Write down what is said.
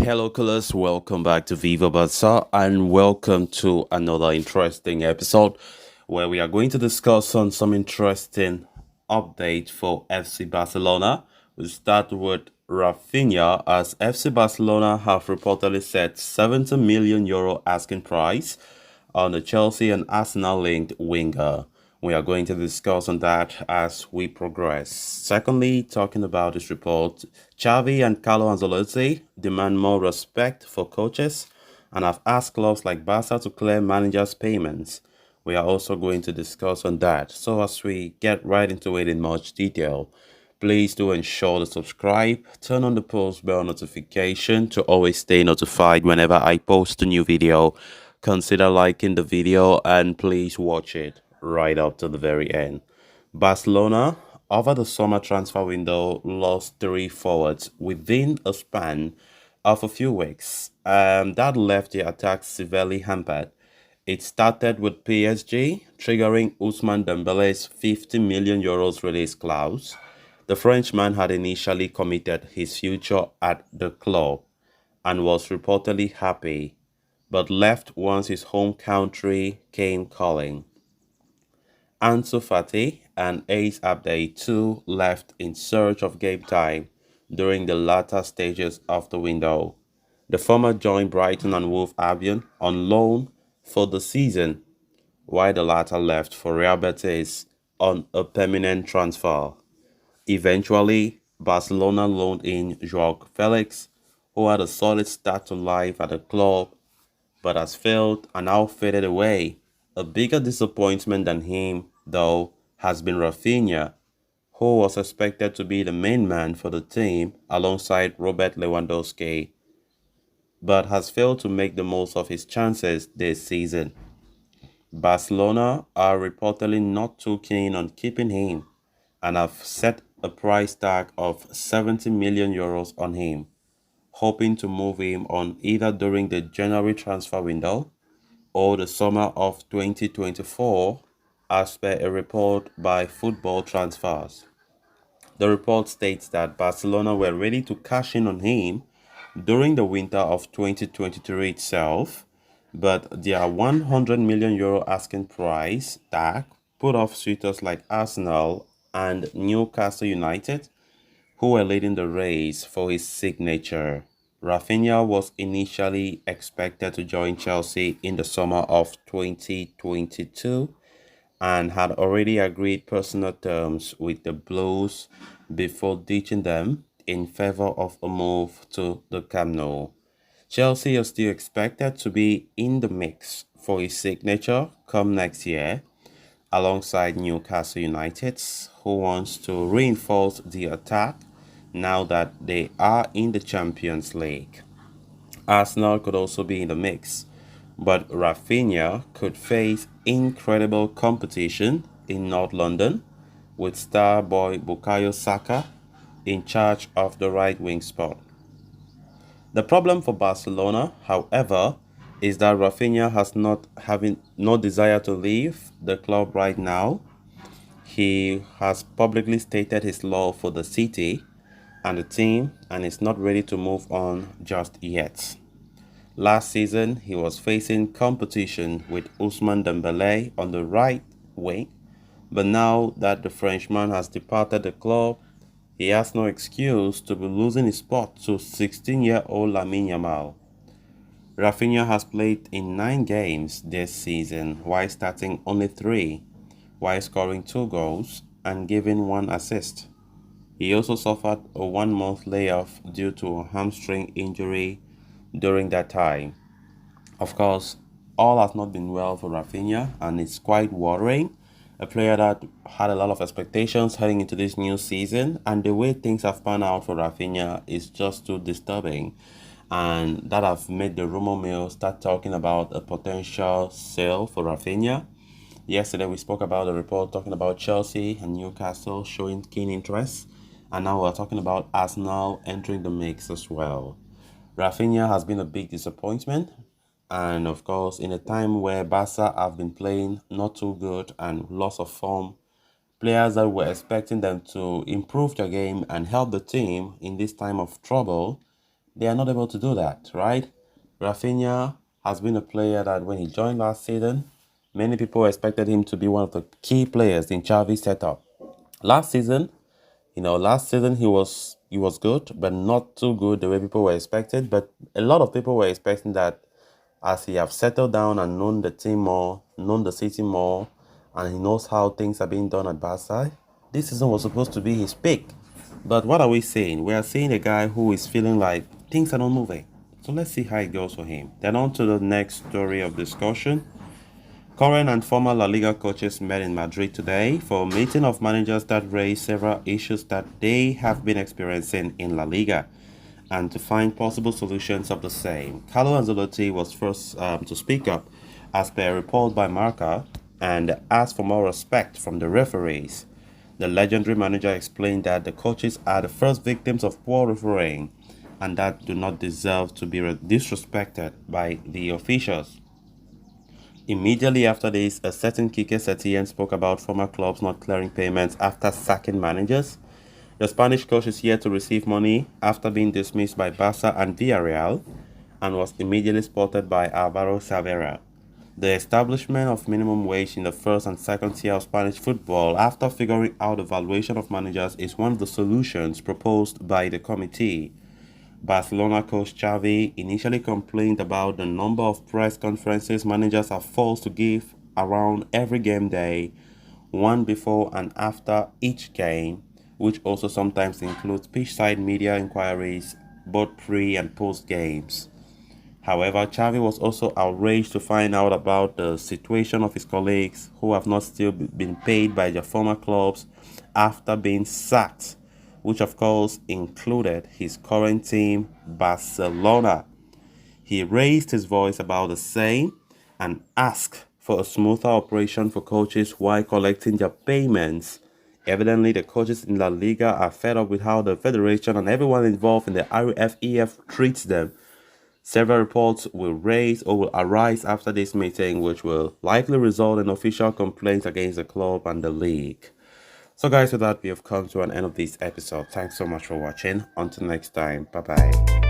Hello, colors. Welcome back to Viva Baza and welcome to another interesting episode where we are going to discuss on some interesting update for FC Barcelona. We start with Rafinha as FC Barcelona have reportedly set 70 million euro asking price on the Chelsea and Arsenal linked winger. We are going to discuss on that as we progress. Secondly, talking about this report, Xavi and Carlo Ancelotti demand more respect for coaches and have asked clubs like Barca to clear managers' payments. We are also going to discuss on that. So as we get right into it in much detail, please do ensure to subscribe, turn on the post bell notification to always stay notified whenever I post a new video. Consider liking the video and please watch it right up to the very end. Barcelona, over the summer transfer window, lost three forwards within a span of a few weeks. That left the attack severely hampered. It started with PSG, triggering Ousmane Dembele's 50 million euros release clause. The Frenchman had initially committed his future at the club and was reportedly happy, but left once his home country came calling. Ansu Fati and Ace Abday too left in search of game time during the latter stages of the window. The former joined Brighton and Wolf Albion on loan for the season, while the latter left for Real Betis on a permanent transfer. Eventually, Barcelona loaned in Joao Felix, who had a solid start to life at the club but has failed and now faded away. A bigger disappointment than him, though, has been Rafinha, who was expected to be the main man for the team alongside Robert Lewandowski, but has failed to make the most of his chances this season. Barcelona are reportedly not too keen on keeping him and have set a price tag of 70 million euros on him, hoping to move him on either during the January transfer window or the summer of 2024, as per a report by Football Transfers. The report states that Barcelona were ready to cash in on him during the winter of 2023 itself, but their 100 million euro asking price tag put off suitors like Arsenal and Newcastle United, who were leading the race for his signature. Rafinha was initially expected to join Chelsea in the summer of 2022 and had already agreed personal terms with the Blues before ditching them in favor of a move to the Camp Nou. Chelsea are still expected to be in the mix for his signature come next year, alongside Newcastle United, who wants to reinforce the attack now that they are in the Champions League. Arsenal could also be in the mix, but Rafinha could face incredible competition in North London with star boy Bukayo Saka in charge of the right wing spot. The problem for Barcelona, however, is that Rafinha has not having no desire to leave the club right now. He has publicly stated his love for the city and the team and is not ready to move on just yet. Last season, he was facing competition with Ousmane Dembele on the right wing, but now that the Frenchman has departed the club, he has no excuse to be losing his spot to 16-year-old Lamine Yamal. Rafinha has played in 9 games this season while starting only 3, while scoring 2 goals and giving 1 assist. He also suffered a 1-month layoff due to a hamstring injury during that time. Of course, all has not been well for Rafinha, and it's quite worrying. A player that had a lot of expectations heading into this new season, and the way things have panned out for Rafinha is just too disturbing. And that have made the rumor mill start talking about a potential sale for Rafinha. Yesterday, we spoke about a report talking about Chelsea and Newcastle showing keen interest, and now we're talking about Arsenal entering the mix as well. Rafinha has been a big disappointment, and of course, in a time where Barca have been playing not too good and loss of form, players that were expecting them to improve their game and help the team in this time of trouble, They are not able to do that, right? Rafinha has been a player that when he joined last season, many people expected him to be one of the key players in Xavi's setup. Last season, last season he was good, but not too good the way people were expected. But a lot of people were expecting that as he have settled down and known the team more, known the city more, and he knows how things are being done at Barca, this season was supposed to be his peak. But what are we saying? We are seeing a guy who is feeling like things are not moving. So let's see how it goes for him. Then on to the next story of discussion. Current and former La Liga coaches met in Madrid today for a meeting of managers that raised several issues that they have been experiencing in La Liga and to find possible solutions of the same. Carlo Ancelotti was first to speak up, as per a report by Marca, and asked for more respect from the referees. The legendary manager explained that the coaches are the first victims of poor refereeing and that do not deserve to be disrespected by the officials. Immediately after this, a certain Kike Setien spoke about former clubs not clearing payments after sacking managers. The Spanish coach is here to receive money after being dismissed by Barca and Villarreal and was immediately spotted by Alvaro Savera. The establishment of minimum wage in the first and second tier of Spanish football after figuring out the valuation of managers is one of the solutions proposed by the committee. Barcelona coach Xavi initially complained about the number of press conferences managers are forced to give around every game day, one before and after each game, which also sometimes includes pitchside media inquiries, both pre and post games. However, Xavi was also outraged to find out about the situation of his colleagues who have not still been paid by their former clubs after being sacked, which of course included his current team, Barcelona. He raised his voice about the same and asked for a smoother operation for coaches while collecting their payments. Evidently, the coaches in La Liga are fed up with how the federation and everyone involved in the RFEF treats them. Several reports will raise or will arise after this meeting, which will likely result in official complaints against the club and the league. So guys, with that, we have come to an end of this episode. Thanks so much for watching. Until next time, bye bye.